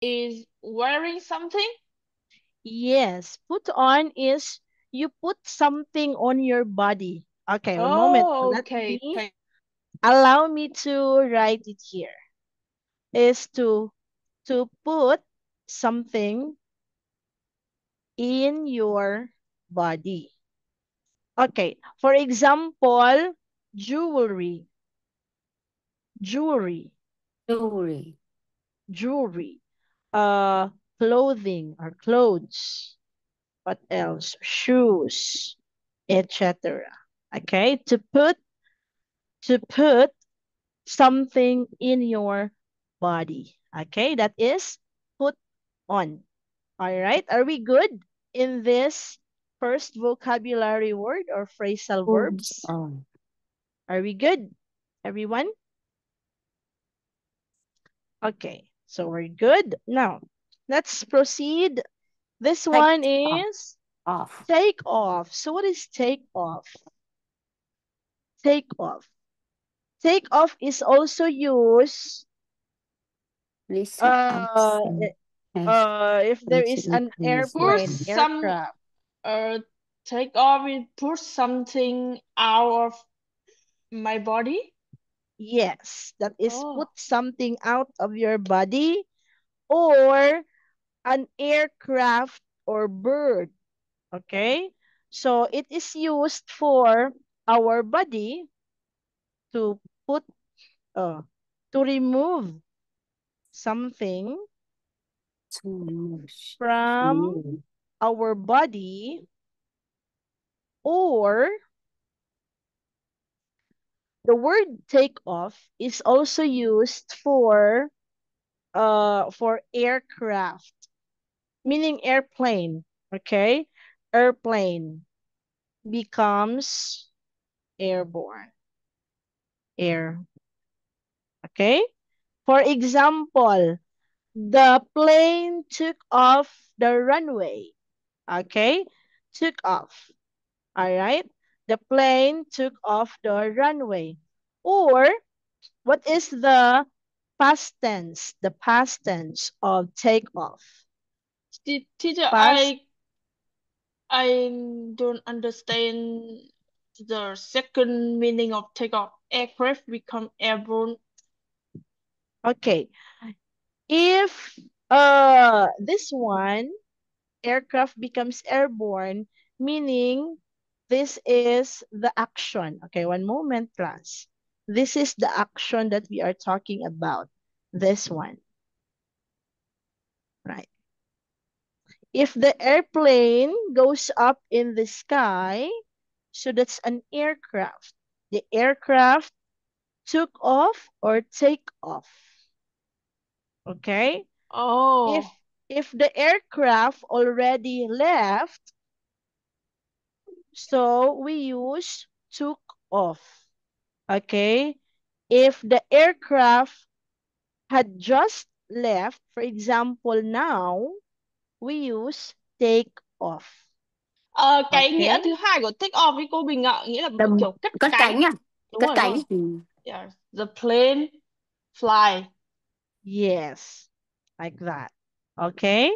is wearing something. Yes, put on is you put something on your body. Okay, one moment. Oh, Let okay. me allow me to write it here. Is to put something in your body. Okay, for example, jewelry, jewelry, Jewelry. jewelry, uh, clothing or clothes. What else? Shoes, etc. Okay, to put something in your body. Okay, that is put on. All right, are we good in this first vocabulary word or phrasal Puts verbs? on. Are we good, everyone? Okay, so we're good. Now, let's proceed. This Take one off. is Off. take off. So what is take off? Take off. Take off is also used Listen up. uh Yes. if there is Listen an please. Push airplane, Listen. some aircraft. take off it, push something out of my body. Yes, that is Oh. put something out of your body or an aircraft or bird. Okay? So it is used for our body to put uh to remove something Too much. from Mm. our body, or the word take off is also used for aircraft, meaning airplane. Okay? Airplane becomes airborne. Air. Okay? For example, the plane took off the runway. Okay? Took off. All right? The plane took off the runway. Or what is the past tense? The past tense of take off. Teacher, Past. I don't understand the second meaning of take off. Aircraft become airborne. Okay. If this one, aircraft becomes airborne, meaning this is the action. Okay, one moment, class. This is the action that we are talking about. This one, right? If the airplane goes up in the sky, so that's an aircraft. The aircraft took off or take off. Okay? Oh. If the aircraft already left, so we use took off. Okay? If the aircraft had just left, for example, now, we use take off. Cái nghĩa Okay? thứ hai của take off với cô Bình ạ, nghĩa là Tầm kiểu cất cất cánh. cánh à? Đúng Cất rồi, đúng cánh. rồi. Ừ. Yeah. The plane fly. Yes, like that. Okay?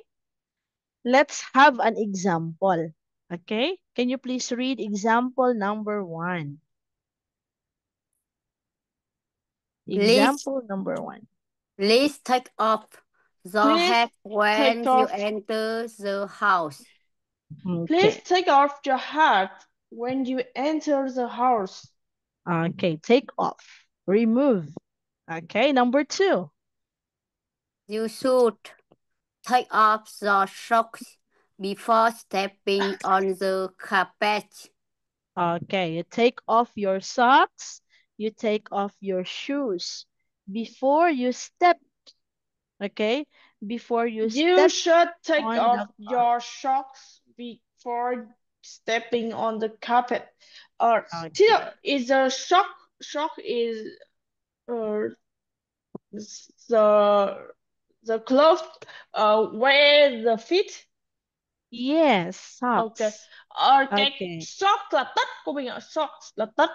Let's have an example. Okay? Can you please read example number 1? Please, Example number 1. please take off the Please hat when take you off. enter the house. Please Okay. take off your hat when you enter the house. Okay, take off. Remove. Okay, number 2. You should take off the socks before stepping on the carpet. Okay, you take off your socks, you take off your shoes before you step, okay? Before you You step should take on off the your socks before stepping on the carpet. Or okay. still, is a shock. Shock is uh, the the clothes where the feet. Yes, Ok. socks. Cái Okay. sock là tất của mình ạ. Socks là tất.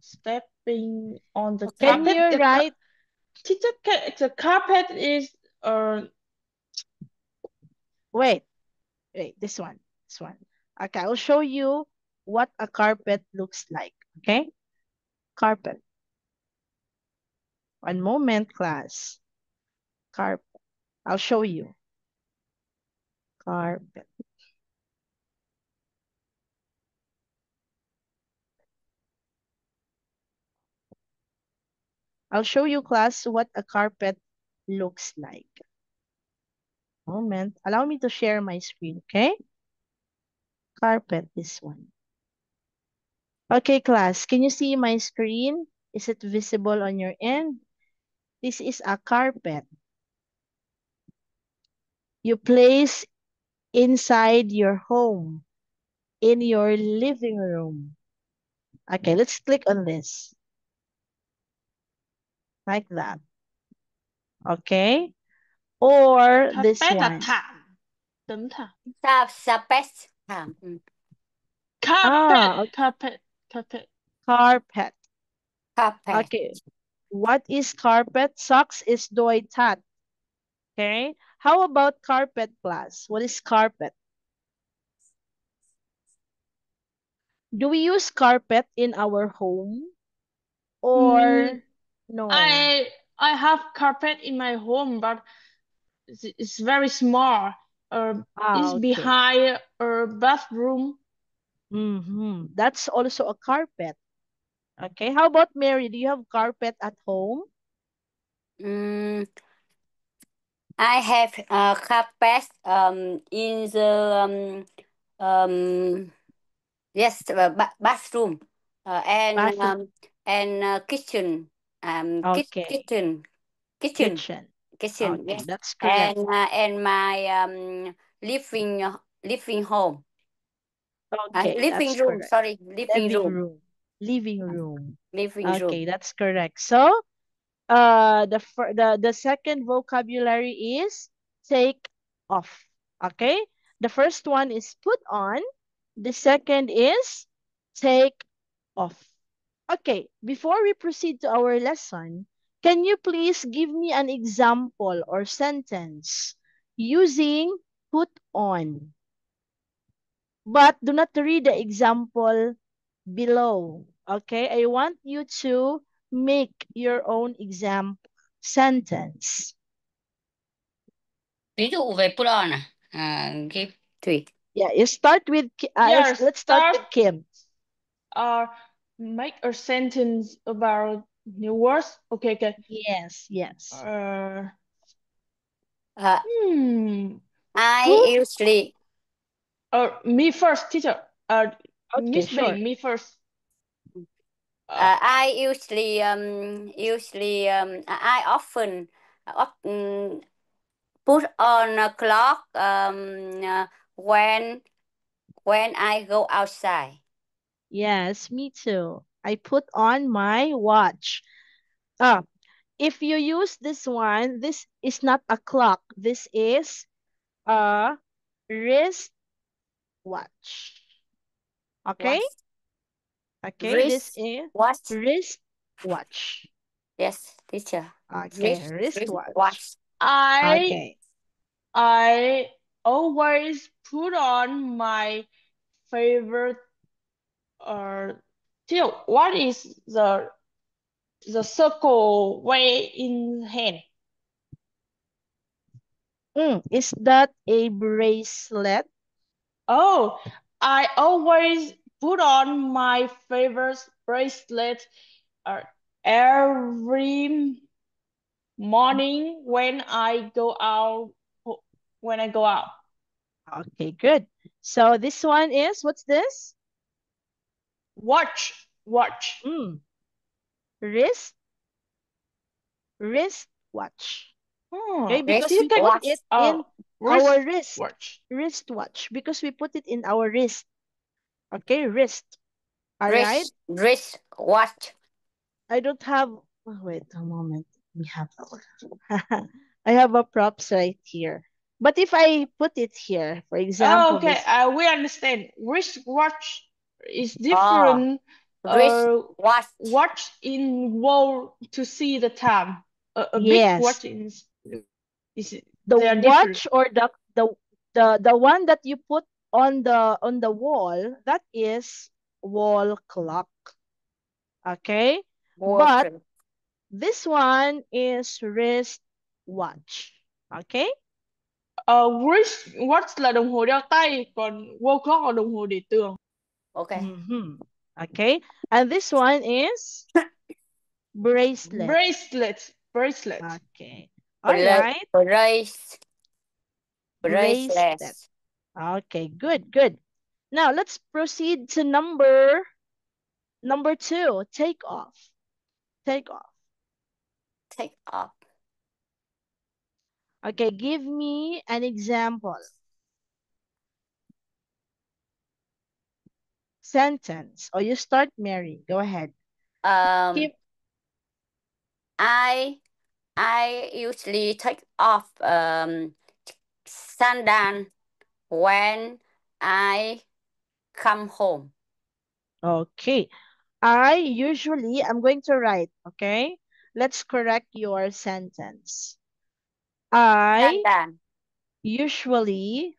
Stepping on the Okay. Can carpet. you write The carpet is Wait, this one. This one. Okay, I'll show you what a carpet looks like. Okay? Carpet. One moment, class. Carpet. I'll show you. Carpet. I'll show you, class, what a carpet looks like. Moment. Allow me to share my screen, okay? Carpet, this one. Okay, class, can you see my screen? Is it visible on your end? This is a carpet. You place inside your home, in your living room. Okay, let's click on this. Like that. Okay? Or this Carpet là one. thảm. Tấm thảm. Space. Thảm. Ah, Carpet. Carpet. Carpet. carpet. Carpet. Okay. What is carpet? Socks is doy tat. Okay. How about carpet, class? What is carpet? Do we use carpet in our home or no? I have carpet in my home, but it's very small. It's Okay. behind a bathroom. That's also a carpet. Okay. How about Mary? Do you have carpet at home? I have carpet in the yes bathroom Bathroom. and kitchen Okay. kitchen Kitchen. Okay, yes, that's correct. and my living home Okay, living that's room, correct. sorry, living Living room. room. Living room. Living Okay, room. that's correct. So, the second vocabulary is take off. Okay? The first one is put on. The second is take off. Okay, before we proceed to our lesson, can you please give me an example or sentence using put on? But do not read the example below. Okay, I want you to make your own example sentence. Ví dụ về put on give Thủy. Yeah, you start with Yes, let's start with Kim. Make a sentence about new words. Okay. Yes, yes. I Put. usually Me first, teacher. Okay, Miss sure. Bing, me first. I I often put on a clock when I go outside. Yes, me too. I put on my watch. If you use this one, this is not a clock. This is a wrist watch. Okay? Watch. Okay, this Wrist is watch. wrist watch. Yes, teacher. Okay, wrist watch. Watch. Okay. I always put on my favorite Theo, what is the circle way in hand? Is that a bracelet? Oh, I always put on my favorite bracelet every morning when I go out. When I go out. Okay, good. So this one is, what's this? Watch. Wrist watch. Okay, because you we can put it in our wrist. watch. Wrist watch. Because we put it in our wrist. Okay, wrist. All right. Wrist watch. I don't have. Oh, wait a moment. We have our. I have a props right here. But if I put it here, for example, Okay, this. we understand. Wristwatch is Oh, different. watch. Watch involve to see the time. A big Yes. watch is The they are different. watch or the The one that you put on the wall, that is wall clock. Okay? But Water. this one is wrist watch. Okay? Watch là đồng hồ đeo tay, còn wall clock là đồng hồ để tường. Okay. Mm-hmm. Okay? And this one is bracelet. Bracelet. Okay. All right. Bracelet. Bracelet. Bracelet. Okay, good, good. Now let's proceed to number 2. Take off. Take off. Take off. Okay, give me an example. Sentence. Or you start, Mary. Go ahead. Give, I usually take off sandal when I come home. okay. I'm going to write, okay? Let's correct your sentence. I Sandal. usually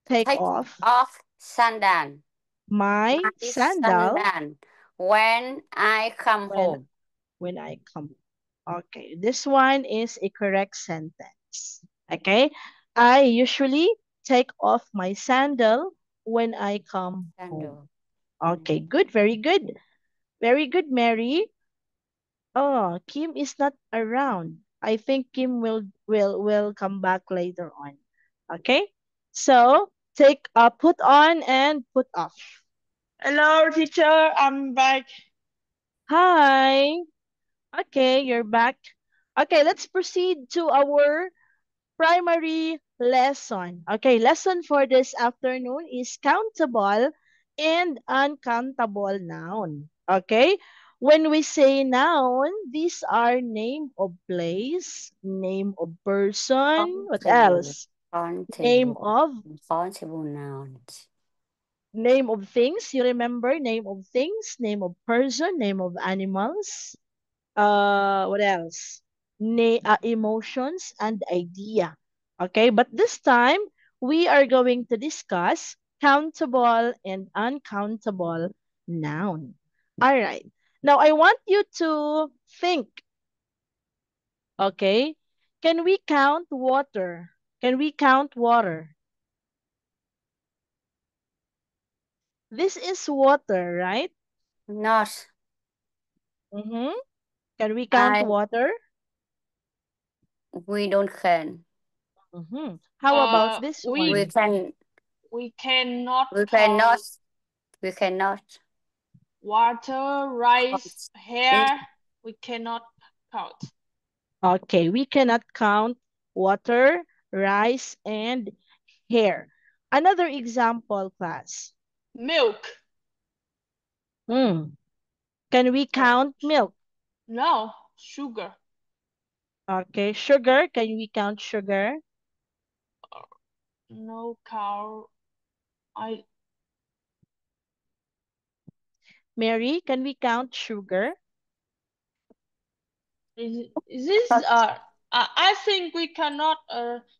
take Take off off sandal. my My sandal sandal when I come when home. when I come. Okay, this one is a correct sentence. Okay, I usually take off my sandal when I come home. Sandal. Okay, good, very good. Very good, Mary. Oh, Kim is not around. I think Kim will come back later on. Okay? So, put on and put off. Hello, teacher. I'm back. Hi. Okay, you're back. Okay, let's proceed to our primary lesson. Okay, lesson for this afternoon is countable and uncountable noun. Okay, when we say noun, these are name of place, name of person, what Countable. else? Name Countable. of Countable nouns. things. You remember name of things, name of person, name of animals. What else? Emotions and idea. Okay, but this time we are going to discuss countable and uncountable noun. All right. Now I want you to think, okay? Can we count water? Can we count water? This is water, right? Not. Mm-hmm. Can we count I. water? We don't can. Mm-hmm. How about this We We one? can. we cannot We cannot. count We cannot. water, rice, Count. hair. We cannot count. Okay, we cannot count water, rice, and hair. Another example, class. Milk. Hmm. Can we Uh, count milk? no, sugar. Okay, sugar. Can we count sugar? No cow. I Mary, can we count sugar? is this But I think we cannot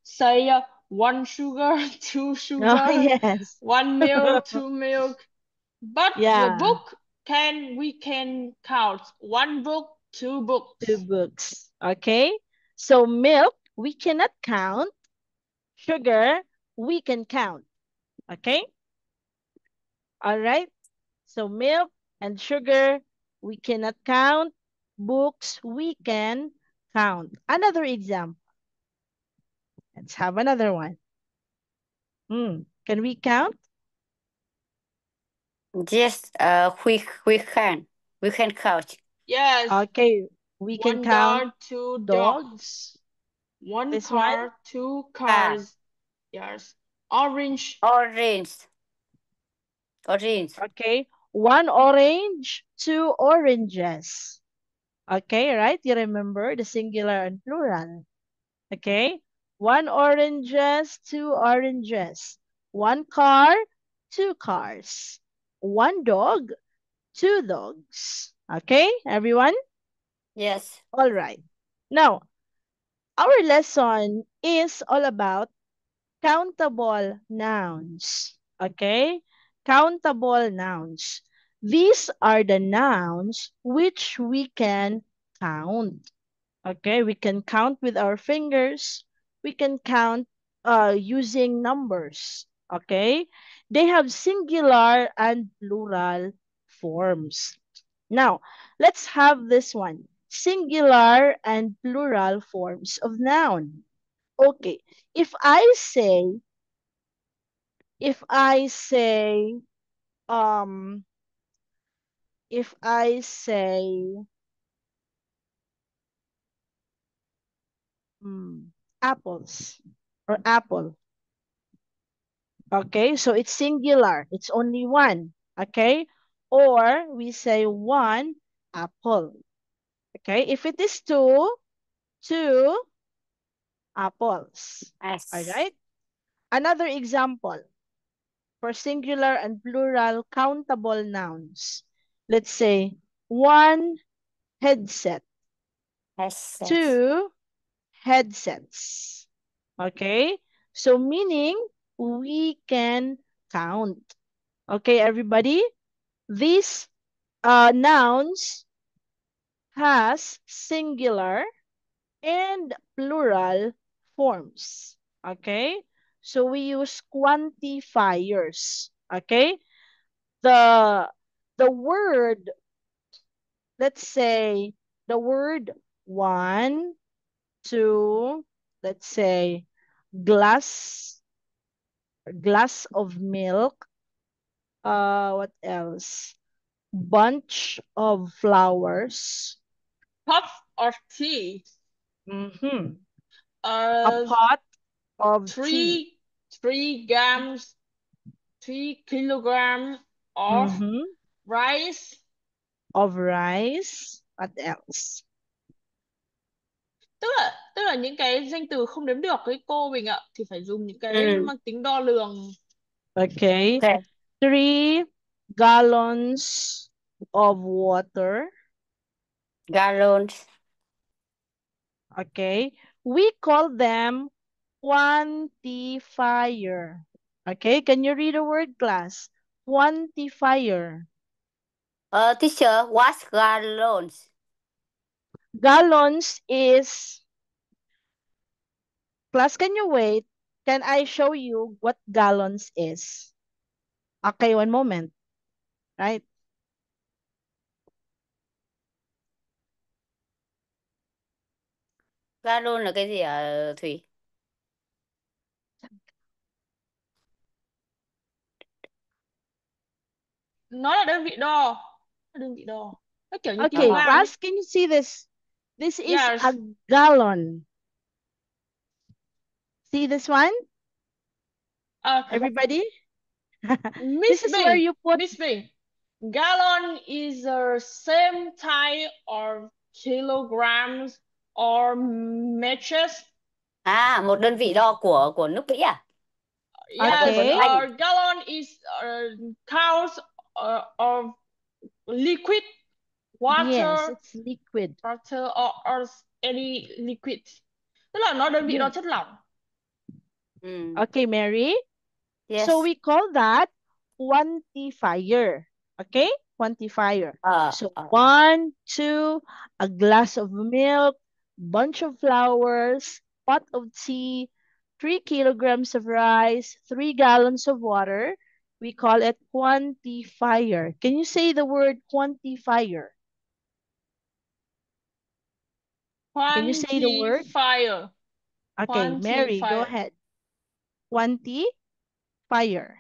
say one sugar, two Oh, sugar, yes. one milk, two milk. But the Yeah, book we can count one book, two 2 books. books. Okay, so milk, we cannot count. Sugar, we can count. Okay, all right. So milk and sugar, we cannot count. Books, we can count. Another example. Let's have another one. Can we count? just we can count. Yes, Okay, we can one count dog, two dogs, dogs. one This one? car, two Car. cars. Yes, orange. Orange. Orange. Okay, one orange, 2 oranges. Okay, right? You remember the singular and plural. Okay, one oranges, 2 oranges. One car, 2 cars. One dog, 2 dogs. Okay, everyone? Yes. All right. Now, our lesson is all about countable nouns. Okay? Countable nouns. These are the nouns which we can count. Okay? We can count with our fingers. We can count using numbers. Okay? They have singular and plural forms. Now, let's have this one. Singular and plural forms of noun. Okay. If I say, if I say, um, if I say, mm, apples or apple. Okay. So it's singular. It's only one. Okay. Or we say one apple. Okay. If it is two apples. All Yes. right. Another example for singular and plural countable nouns. Let's say one headset, Yes. Yes. two headsets. Okay? So meaning we can count. Okay, everybody? These nouns has singular and plural forms. Okay? So we use quantifiers. Okay? The the word, let's say the word one, two, let's say glass, glass of milk, what else? Bunch of flowers, Cup of tea. mm-hmm. A Uh, pot of tea, three 3 grams, 3 kilogram of mm-hmm. rice. Of rice, what else? Tức là những cái danh từ không đếm được ấy cô Bình ạ, thì phải dùng những cái Mm. mang tính đo lường. Okay, Okay. 3 gallons of water. Gallons. Okay, we call them quantifier. Okay, can you read the word, class? Quantifier. Teacher, what's gallons? Gallons is, class, can you wait? Can I show you what gallons is? Okay, one moment, right? Gallon là cái gì Thủy? Nó là đơn vị đo. Đơn vị đo. Nó kiểu như Okay, kg ấy. class, can you see this? This is Yes. a gallon. See this one, everybody? Miss This is where Bình, you put, Miss Bình. Gallon is the same type of kilograms or measures. Một đơn vị đo của nước Mỹ à? Yes, Của nước okay, Anh. gallon is counts of liquid yes, water, it's liquid. water or any liquid. Tức là nó đơn vị đo Yes. chất lỏng. Okay, Mary. Yes. So we call that quantifier. Okay, quantifier. So 1, 2, a glass of milk, bunch of flowers, pot of tea, 3 kilograms of rice, 3 gallons of water. We call it quantifier. Can you say the word quantifier? Can you say the word? Quantifier. Okay, Mary, go Quantifier. ahead. Quantifier.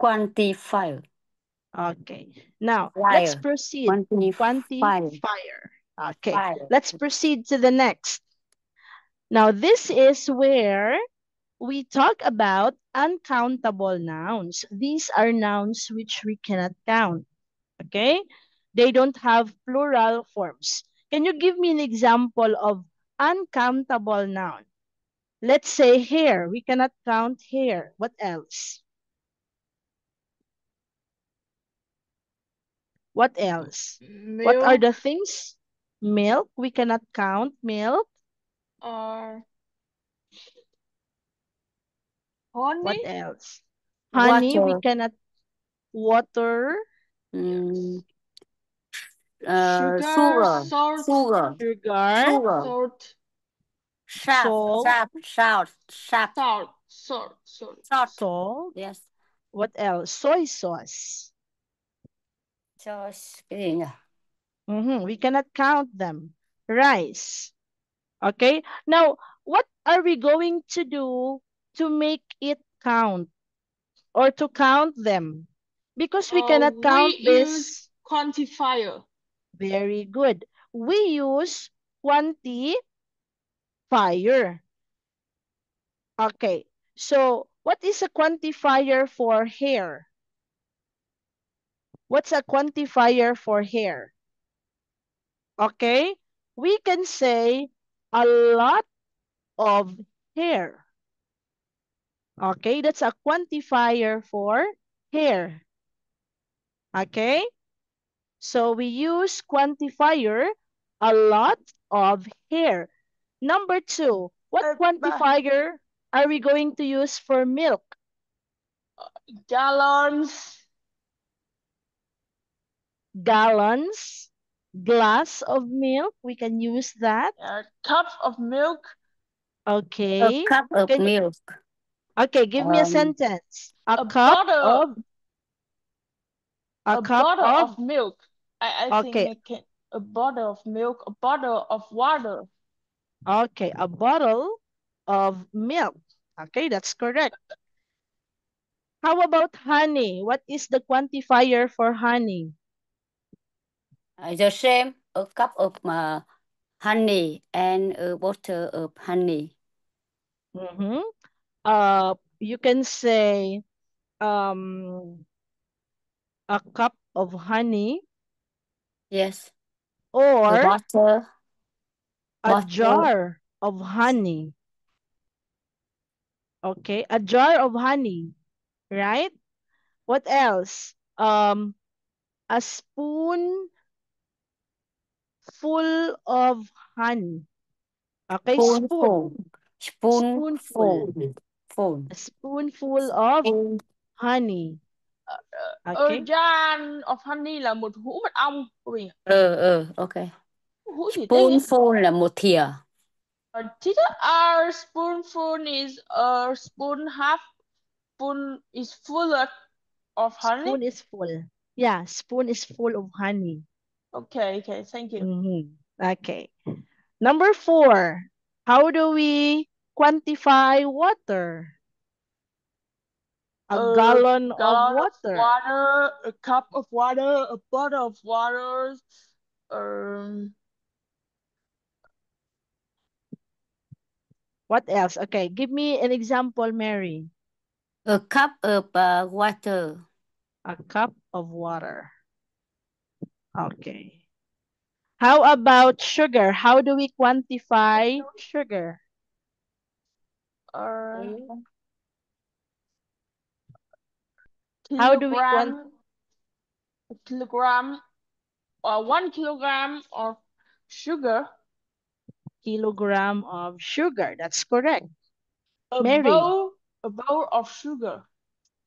Quantifier. Okay. Now, let's Fire. proceed. Quantifier. Quantifier. Okay. Fire. Let's proceed to the next. Now, this is where we talk about uncountable nouns. These are nouns which we cannot count. Okay? They don't have plural forms. Can you give me an example of uncountable noun? Let's say hair. We cannot count hair. What else? What else? What are Milk. the things? Milk. We cannot count milk. Honey. What else? Honey, we Water. cannot. Water, Mm, Sugar. sugar. Salt. Sugar. sugar, Sugar. Salt. Salt. salt, Salt. Salt. Salt. Salt. Salt. Salt. salt. Yes. What else? Soy sauce. Cái gì nhỉ? We cannot count them. Rice. Okay. Now, what are we going to do to make it count or to count them? Because we cannot We count use this. quantifier. Very good. We use quantifier. Okay. So, what is a quantifier for hair? What's a quantifier for hair? Okay. We can say a lot of hair. Okay, that's a quantifier for hair. Okay, so we use quantifier, a lot of hair. Number 2, what quantifier are we going to use for milk? Gallons. Gallons, glass of milk, we can use that. Cup of milk. Okay. A cup of Can you, milk. okay, give me a sentence. A cup of a cup bottle of of milk. I okay. think I can. A bottle of milk. A bottle of water. Okay, a bottle of milk. Okay, that's correct. How about honey? What is the quantifier for honey? The same. A cup of honey and a bottle of honey. You can say a cup of honey. Yes. Or a Butter. jar of honey. Okay, a jar of honey, right? What else? A spoon full of honey. Okay, spoon. Spoonful. A spoonful of honey. A Okay. jar of honey là một hũ mật ong. Okay. Hũ thủy tinh ấy. Spoonful là một thìa. Teacher, our spoonful is a spoon half. Spoon is full of honey. Spoon is full. Yeah, spoon is full of honey. Okay, thank you. Okay. Number 4. How do we quantify water? A gallon of water. A cup of water, a bottle of water. What else? Okay, give me an example, Mary. A cup of water. A cup of water. Okay. How about sugar? How do we quantify sugar? How do we kilogram or 1 kilogram of sugar? Kilogram of sugar. That's correct. A Mary. bowl of sugar.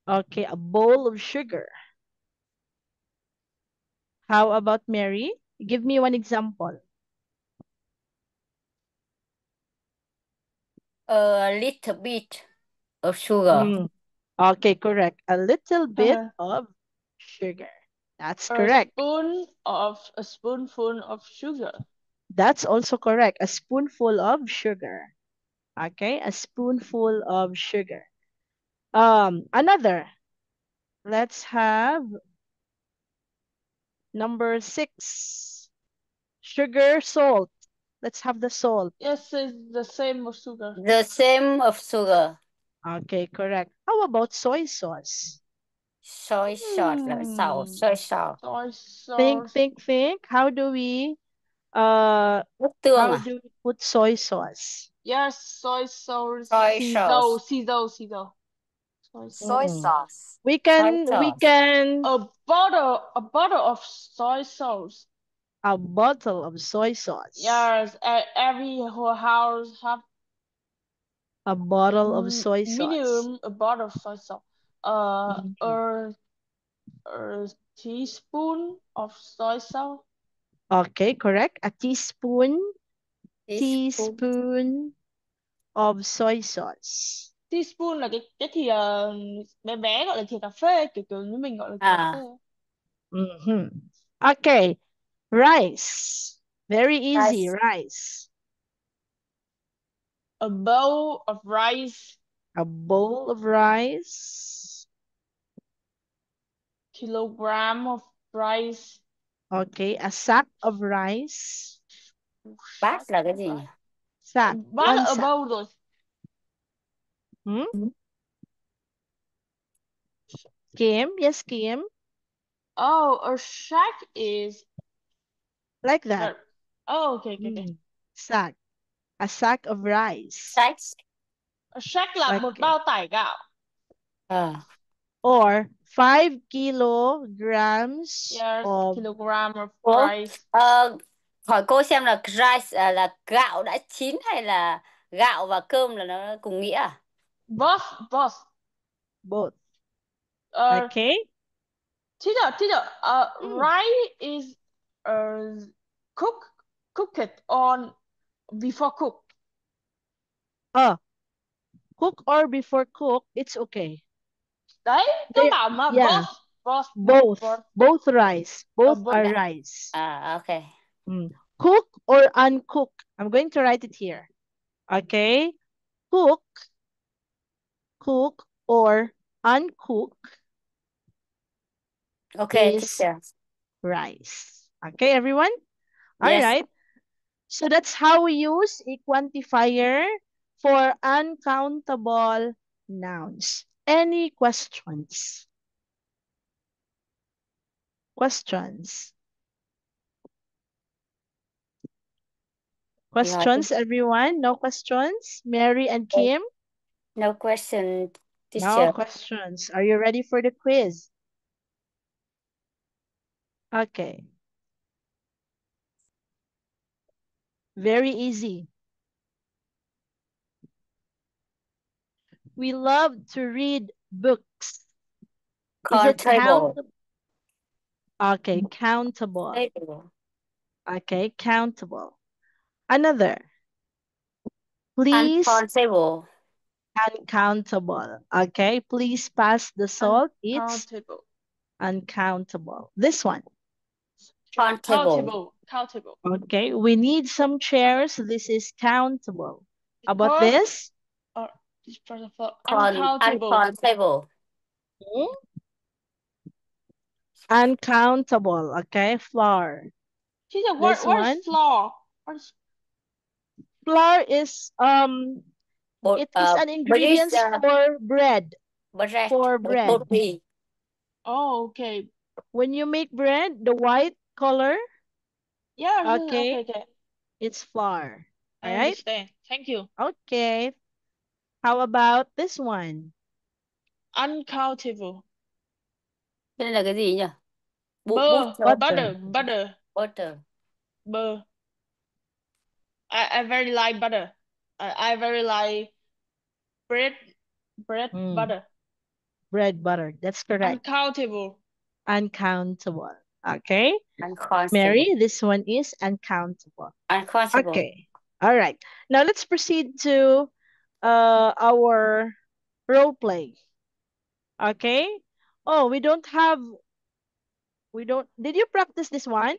Okay, a bowl of sugar. How about Mary? Give me one example. A little bit of sugar. Okay, correct. A little bit of sugar. That's correct. A spoonful of sugar. That's also correct. A spoonful of sugar. Okay, a spoonful of sugar. Another. Let's have number 6. Sugar, salt. Let's have the salt. Yes, it's the same of sugar. The same of sugar. Okay, correct. How about soy sauce? Soy sauce là salt. Soy sauce. Soy sauce. Think. How do we put soy sauce? Yes, soy sauce. Soy sauce. Soy sauce. We can a bottle of soy sauce. A bottle of soy sauce. Yes, every whole house have A bottle of soy sauce. minimum a bottle of soy sauce. Mhm. A teaspoon of soy sauce. Okay, correct. A teaspoon Teaspoon. of soy sauce. Teaspoon là cái thìa bé bé gọi là thìa cà phê, kiểu kiểu như mình gọi là thìa cà phê. À, Mhm. Okay, rice. Very easy, rice. rice. A bowl of rice. A bowl of rice. Kilogram of rice. Okay, a sack of rice. Bát là cái of gì nhỉ? rice. Sack, Bát one là a sack. bowl rồi. Hmm? Kim, yes, Kim. Oh, a sack is Like that. oh, okay. Sack. A sack of rice. Sacks. A sack là một Okay. bao tải gạo. À, Or 5 kilograms Yes, of kilogram of cô rice. hỏi cô xem là rice là gạo đã chín hay là gạo và cơm là nó cùng nghĩa à? Both. both. Uh, Okay. teacher, rice is cooked on before cook. Cook or before cook, it's okay. Đấy, nó They, bảo mà yeah, both. both rice. Both Both. are rice. Okay. Cook or uncook. I'm going to write it here. Okay. Cook or uncook Okay, is teacher. rice. Okay, everyone? All Yes. right. So that's how we use a quantifier for uncountable nouns. Any questions? Questions? Questions, everyone? No questions? Mary and Kim? No question, No teacher. questions. Are you ready for the quiz? Okay. Very easy. We love to read books. Is it Countable. countable? Okay, countable. Countable. Okay, countable. Another. Please, Uncountable. uncountable. Okay, please pass the salt. It's Uncountable. uncountable. This one. Countable. Countable. Okay, we need some chairs. This is countable. About this? Uncountable. Uncountable. Uncountable. Okay, flour. Teacher, This what one. is flour? Flour is it is an ingredient for bread. Bread. For bread. Oh, okay. When you make bread, the white color, Yeah, okay. okay. It's flour. I All right? understand. Thank you. Okay. How about this one? Uncountable. Cái này là cái gì nhỉ? Butter. Butter. Butter. I very like butter. I very like bread butter. Bread butter. That's correct. Uncountable. Uncountable. Okay. Uncountable. Mary, this one is uncountable. Uncountable. Okay. All right. Now let's proceed to our role play. Okay. Oh, did you practice this one?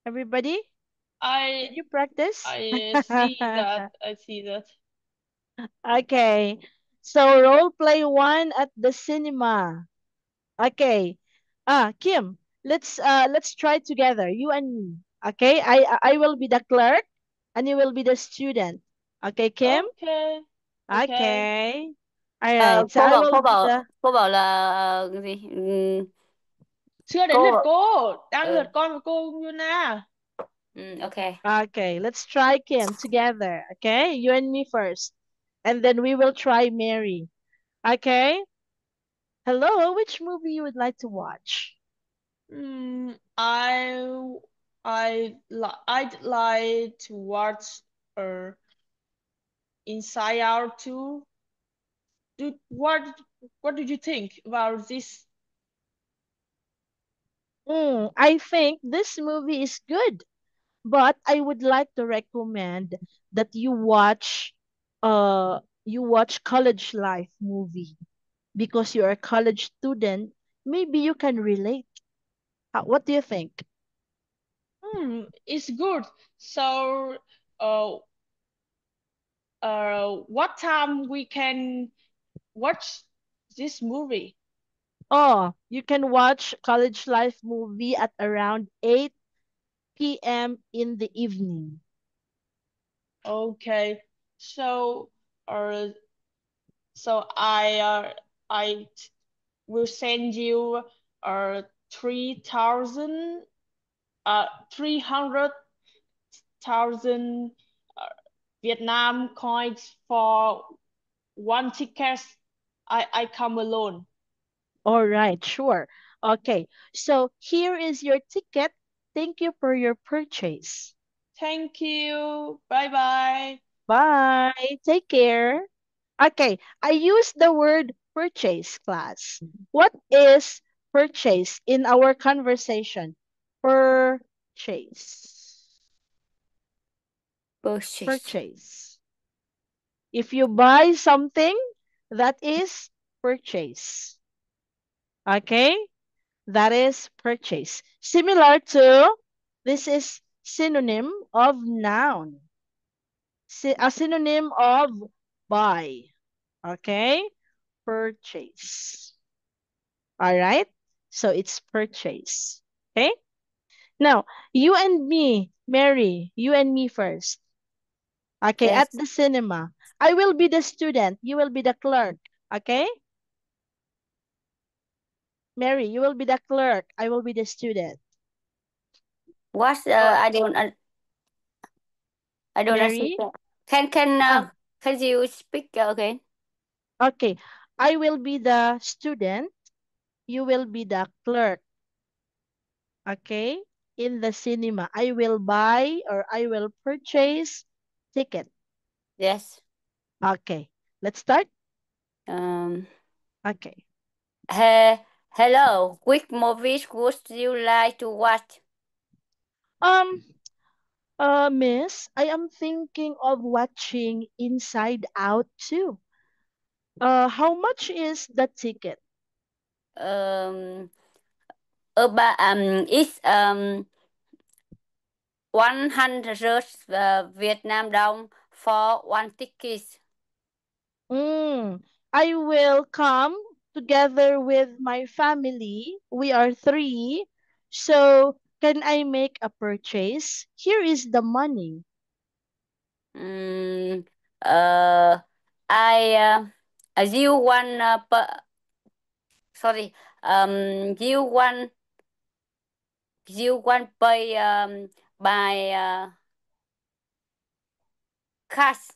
Everybody? Did you practice? I see that. Okay. So role play 1 at the cinema. Okay. Kim, let's try together, you and me. Okay? I will be the clerk and you will be the student. Okay, Kim? Okay. Okay. All right. So cô I bảo will cô be bảo the cô bảo là cái gì? Chưa đến Cô- lượt cô, đang Ừ. lượt con và cô Yuna. Okay. Okay, let's try Kim together. Okay? You and me first. And then we will try Mary. Okay? Hello, which movie you would like to watch? I'd like to watch uh Inside Out too. Do what did you think about this? I think this movie is good, but I would like to recommend that you watch College Life movie because you're a college student. Maybe you can relate. What do you think? It's good. So, uh, what time we can watch this movie? Oh, you can watch College Life movie at around 8 p.m. in the evening. Okay. So, uh, I will send you 3,000 300,000 uh, Vietnam coins for one ticket. I come alone. All right, sure. Okay, so here is your ticket. Thank you for your purchase. Thank you. Bye bye. Bye. Take care. Okay, I use the word purchase, class. What is purchase in our conversation? Purchase. Purchase. Purchase. If you buy something, that is purchase. Okay? That is purchase. Similar to, this is synonym of noun. A synonym of buy. Okay? Purchase. All right? So it's purchase. Okay? Now, you and me, Mary, you and me first. Okay, at Yes. the cinema. I will be the student. You will be the clerk. Okay? Mary, you will be the clerk. I will be the student. What? Or I don't understand. Mary? Can Um, can you speak again? okay. I will be the student. You will be the clerk. Okay? In the cinema. I will buy or I will purchase ticket. Yes. Okay. Let's start. Um. Okay. He, hello. Which movies would you like to watch? Um, Miss, I am thinking of watching Inside Out too. How much is the ticket? Um. About it's 100 Vietnam dong for one ticket. Mm, I will come together with my family. We are three. So, can I make a purchase? Here is the money. Mm, uh, I you want sorry you want pay by cash.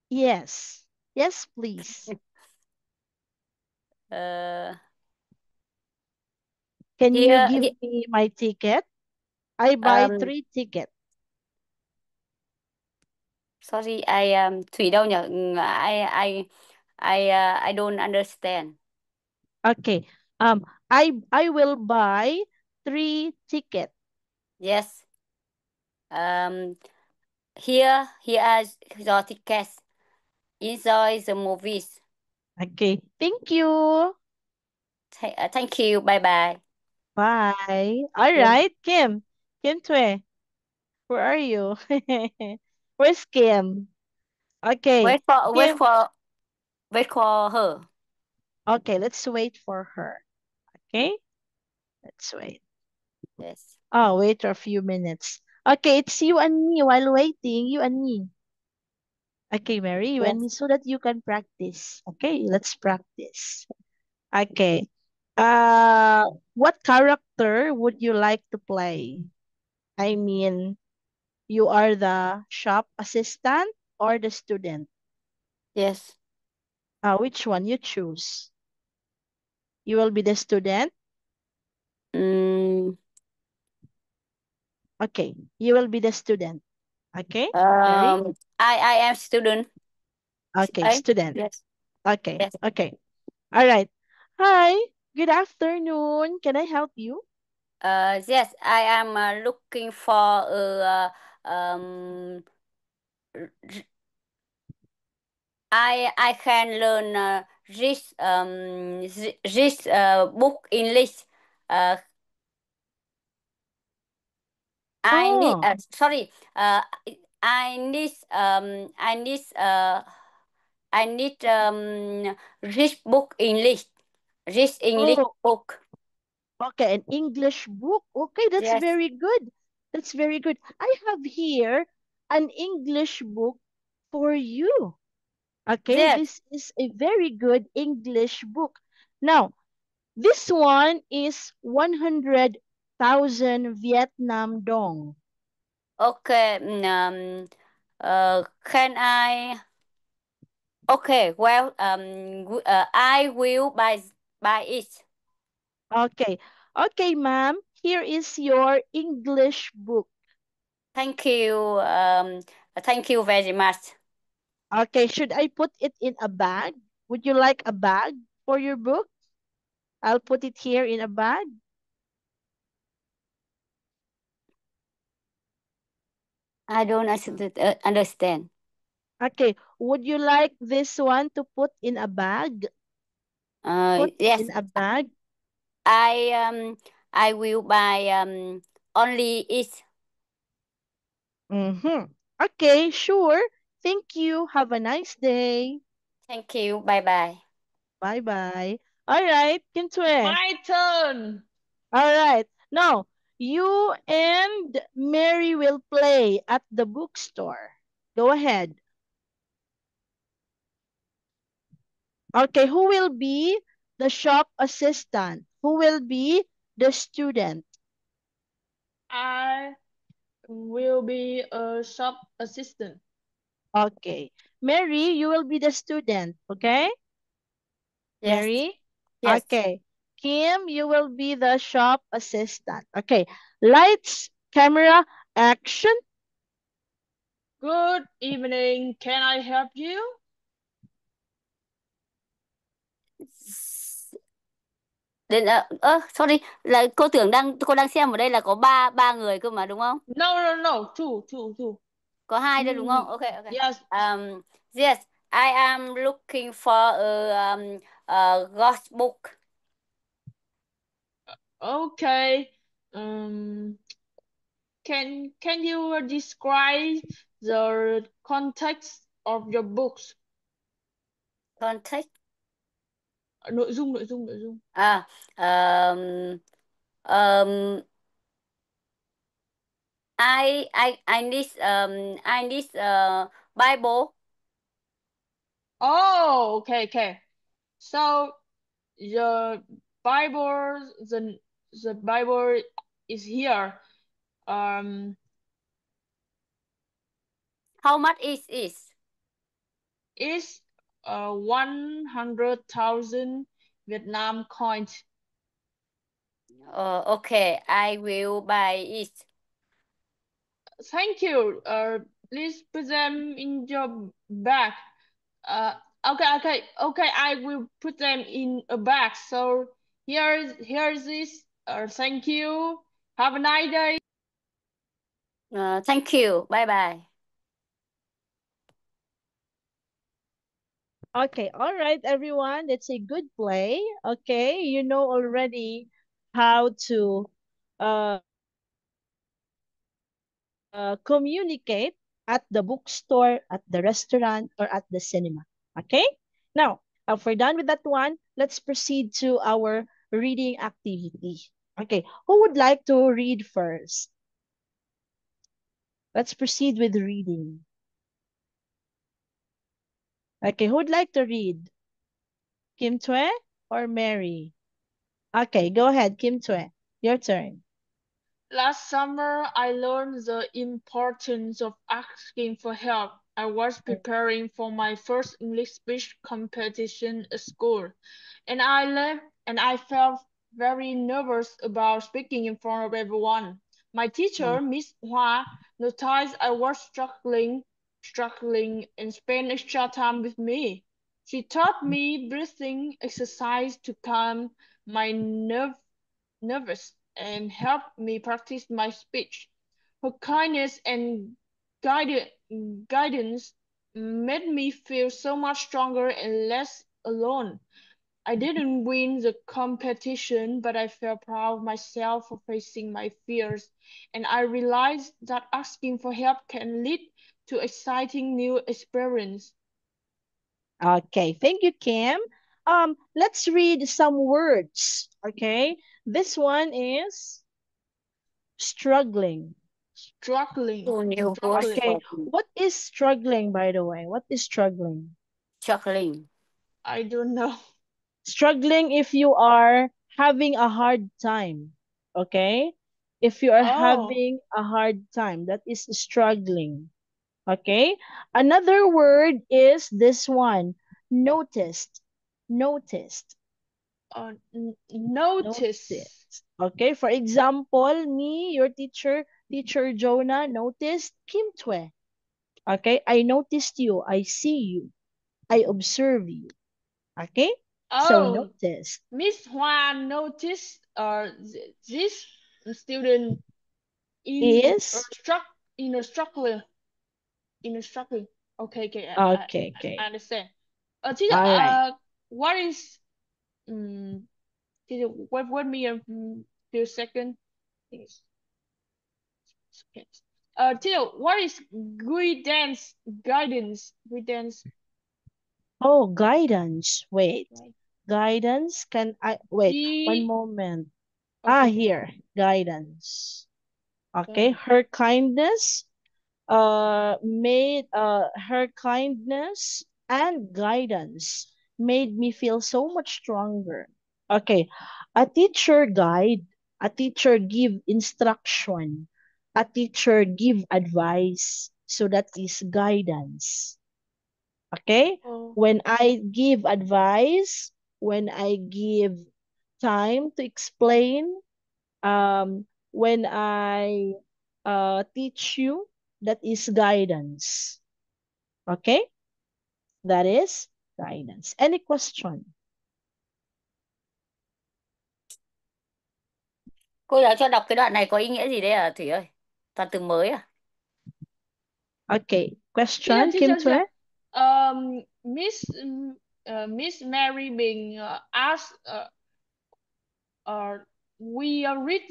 Yes. Yes, please. Uh, Can you here, give me my ticket? I buy um 3 tickets. sorry I Thủy đâu nhỉ? I don't understand. Okay. I will buy 3 tickets. Yes. Um, here are your tickets. Enjoy the movies. Okay. Thank you. Thank you. Bye bye. Bye. All Yes. right, Kim. Kim Tue, where are you? Where's Kim? Okay. Wait for wait Kim. for wait for her. Okay, let's wait for her. Okay? Let's wait. Yes. Oh, wait for a few minutes. Okay, it's you and me while waiting. You and me. Okay, Mary, you and Yes. me so that you can practice. Okay, let's practice. Okay. What character would you like to play? I mean, you are the shop assistant or the student? Yes. Which one you choose? You will be the student? Okay, you will be the student. Okay, Mary? I am student. Okay, I student. yes Okay, yes. okay. All right. Hi, good afternoon. Can I help you? Yes, I am looking for um. I can learn this book English. Uh, I need Oh, sorry. I need this book English. This English oh, book. okay, an English book. Okay, that's Yes, very good. That's very good. I have here an English book for you. Okay, yes. this is a very good English book. Now, this one is 100,000 Vietnam dong. Okay. Can I? Okay. Well. I will buy it. Okay. Okay, ma'am. Here is your English book. Thank you. Thank you very much. Okay, should I put it in a bag? Would you like a bag for your book? I'll put it here in a bag. I don't understand. Okay, would you like this one to put in a bag? Put Yes. in a bag? I I will buy only it. Mm-hmm. Okay, sure. Thank you. Have a nice day. Thank you. Bye bye. Bye-bye. All right, Kintwe. My turn. All right. Now, you and Mary will play at the bookstore. Go ahead. Okay, who will be the shop assistant? Who will be the student? I will be a shop assistant. Okay. Mary, you will be the student, okay? Yes. Mary? Yes. Okay. Kim, you will be the shop assistant. Okay. Lights, camera, action. Good evening. Can I help you? Đến sorry, là cô tưởng cô đang xem ở đây là có ba ba người cơ mà đúng không? No, no, no. Two. Có hai thôi đúng không? Mm, Okay, okay. yes. Yes, I am looking for a ghost book. Okay. Um, can you describe the context of your books? Contact. Nội dung. À, um, I need Bible. Okay. So the Bible, the Bible is here. Um, How much is? is 100,000 Vietnam coins. Okay, I will buy it. Thank you. Please put them in your bag. Uh, okay. I will put them in a bag. So here's this. Thank you. Have a nice day. Thank you. Bye bye. Okay, all right, everyone. That's a good play. Okay, you know already how to communicate at the bookstore, at the restaurant, or at the cinema. Okay? Now, if we're done with that one, let's proceed to our reading activity. Okay, who would like to read first? Let's proceed with reading. Okay, who would like to read? Kim Tue or Mary? Okay, go ahead, Kim Tue. Your turn. Last summer, I learned the importance of asking for help. I was preparing for my first English speech competition at school, and I felt very nervous about speaking in front of everyone. My teacher, Miss Hua, noticed I was struggling, and spent extra time with me. She taught me breathing exercise to calm my nervous and helped me practice my speech. Her kindness and guide, guidance made me feel so much stronger and less alone. I didn't win the competition, but I felt proud of myself for facing my fears, and I realized that asking for help can lead to exciting new experience. Okay, thank you, Kim. Let's read some words. Okay, this one is struggling. Struggling, Two new words struggling. Okay, for me. what is struggling, by the way? What is struggling? Struggling. I don't know. Struggling if you are having a hard time. Okay, if you are Oh, having a hard time, that is struggling. Okay, another word is this one, noticed. Noticed. notice. Noticed. Okay, for example, me, your teacher, teacher Jonah, noticed Kim Twe. Okay, I noticed you, I see you, I observe you. Okay, so Oh, noticed Miss Huan noticed this student in a is in a struggling in a struggling. Okay, okay, okay, I okay, understand. Teacher, all right. what is teacher? Wait me a few seconds. I think it's seconds. Teacher, what is guidance? Guidance, Oh, guidance. Wait, right? guidance. Can I wait? One G. moment. Ah, Okay, okay. here, guidance. Okay, Guidance. her kindness made her kindness and guidance made me feel so much stronger. Okay, a teacher guide, a teacher give instruction, a teacher give advice, so that is guidance. Okay, Oh, when I give advice, when I give time to explain, when I teach you, that is guidance. Okay? That is guidance. Any question? Cô giáo cho đọc cái đoạn này có ý nghĩa gì đấy à Thủy ơi? Toàn từ mới à? Okay. teacher, Question, Kim teacher, teacher. Tue? Miss Mary being asked. Uh, we read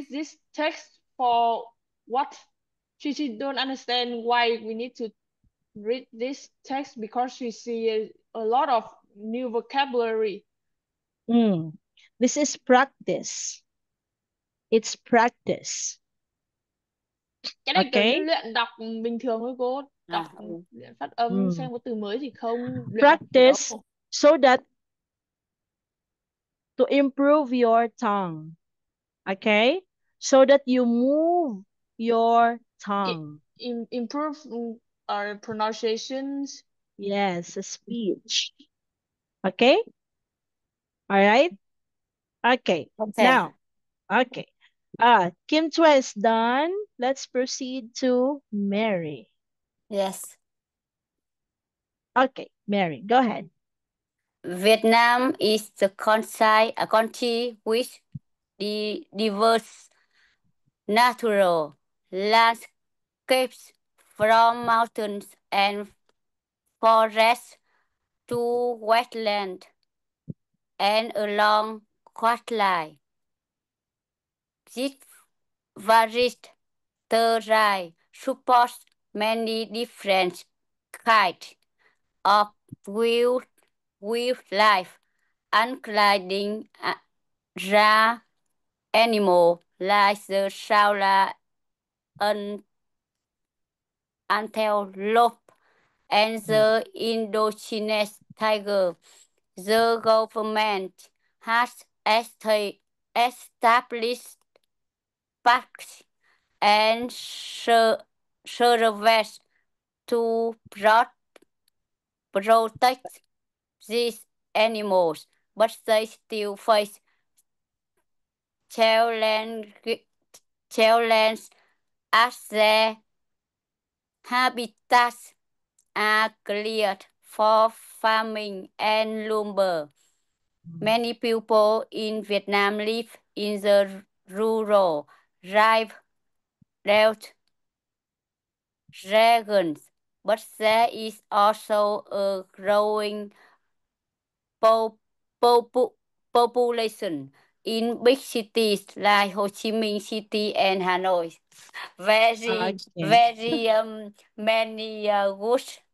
this text for what? She don't understand why we need to read this text because she see a lot of new vocabulary. Mm. This is practice. It's practice. Cái này kiểu như Okay? luyện đọc bình thường thôi cô, đọc À, ừ. luyện phát âm Mm. xem có từ mới thì không, luyện đọc nhiều Practice đâu. so that to improve your tongue. Okay? So that you move your I- tongue. Improve our pronunciations. Yes, speech. Okay? All right? Okay. Okay. Now, okay. Kim Tue is done. Let's proceed to Mary. Yes. Okay, Mary, go ahead. Vietnam is the country with the diverse natural landscapes from mountains and forests to wetland and along coastline. This varied terrain supports many different kinds of wildlife, including rare animals like the saula and antelope and Mm, the indigenous tiger. The government has established parks and reserves to protect these animals, but they still face challenge challenge as their habitats are cleared for farming and lumber. Many people in Vietnam live in the rural regions, but there is also a growing po- popu- population in big cities like Ho Chi Minh City and Hanoi. Very, Okay. very many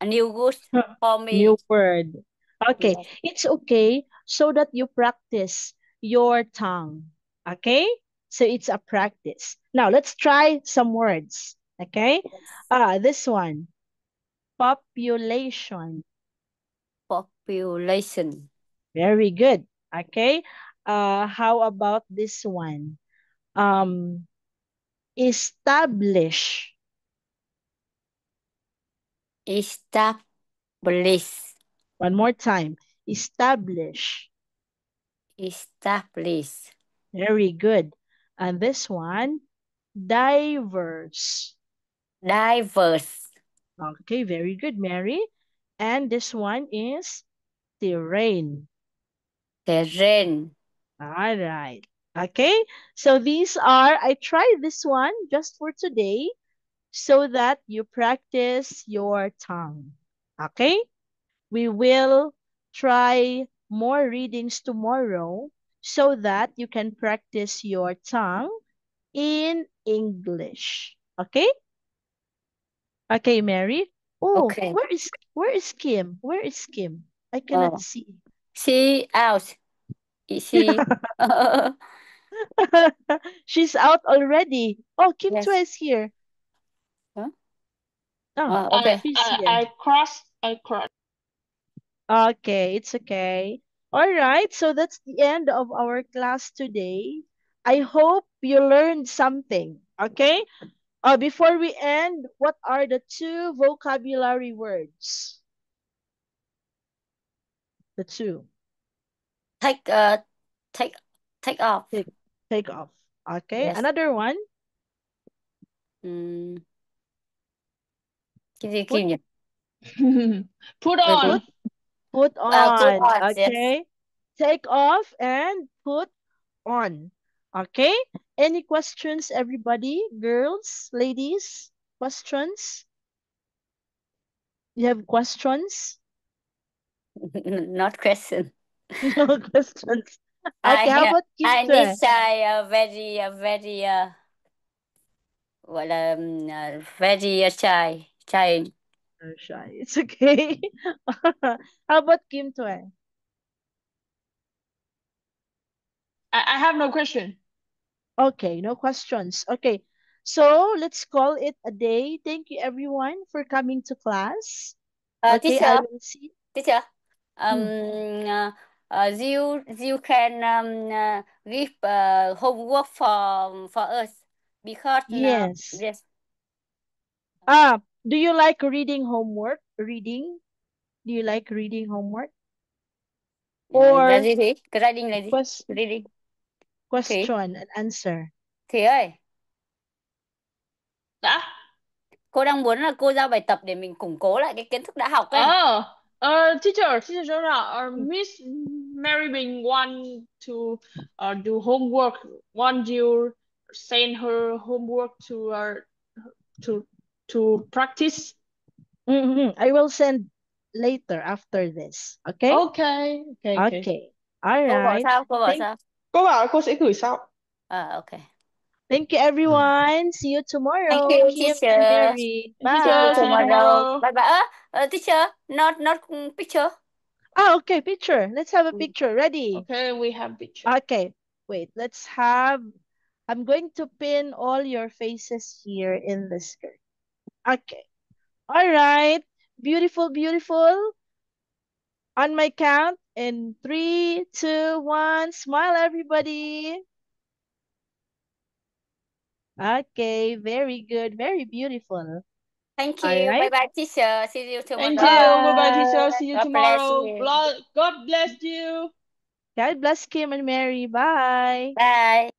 new goods for me. New word. Okay. Yes. It's okay so that you practice your tongue. Okay? So it's a practice. Now let's try some words. Okay? This one. Population. Population. Very good. Okay? How about this one? Um, establish. Establish. One more time. Establish. Establish. Very good. And this one, diverse. Diverse. Okay, very good, Mary. And this one is terrain. Terrain. All right. Okay, so these are, I tried this one just for today so that you practice your tongue. Okay, we will try more readings tomorrow so that you can practice your tongue in English. Okay? Okay, Mary. Oh, Okay. where is Kim? Where is Kim? I cannot Oh. see. She out. Is she? She's out already. Oh, Kim Yes. Tue is here. Huh? Oh, Oh, okay. she's here. I crossed. Okay, it's okay. All right, so that's the end of our class today. I hope you learned something. Okay? Before we end, what are the two vocabulary words? The two. Take take take off. Take, take off. Okay, Yes. another one. Mm, cái gì Put, Kim nhỉ? Put Cái gì? on. put Put on. on. Yes. Okay, take off and put on. Okay, any questions, everybody? Girls, ladies, questions? You have questions? Not question. No questions. Okay, how about Kim I need Tue? say very gọi là very shy. Oh, shy. It's okay. How about Kim Tue? I have no question. Okay, no questions. Okay, so let's call it a day. Thank you, everyone, for coming to class. Okay, I Teacher, will see. teacher. Hmm. You can give homework for us because Yes. yes. Do you like reading homework? Reading? Do you like reading homework? Là Or gì thì cái writing là gì? quest Reading. Thì question and answer? thì ơi, Đã. cô đang muốn là cô giao bài tập để mình củng cố lại cái kiến thức đã học ấy. Oh, teacher Jonah, Hmm. Miss Mary Bình want to do homework. Want you send her homework to to practice? I will send later after this. Okay? Okay, okay. Okay. All Cô bảo right. sao? Cô bảo Thank sao? Cô bảo cô sẽ gửi sau. Ok. thank you everyone. See you Thank tomorrow, you, Kim and teacher. Mary. See you Teacher, see you Bye. tomorrow. tomorrow. Bye bye. Teacher, not picture. Okay, picture. Let's have a picture. Ready? Okay, we have picture. Okay. Wait, let's have I'm going to pin all your faces here in the skirt. Okay. All right. Beautiful, beautiful. On my count in 3, 2, 1. Smile, everybody. Okay, very good, very beautiful. Thank All you. Bye right. bye, teacher. See you Thank you. tomorrow. Bye bye, teacher. Bye. See you God bless tomorrow. you. God bless you. God bless Kim and Mary. Bye. Bye.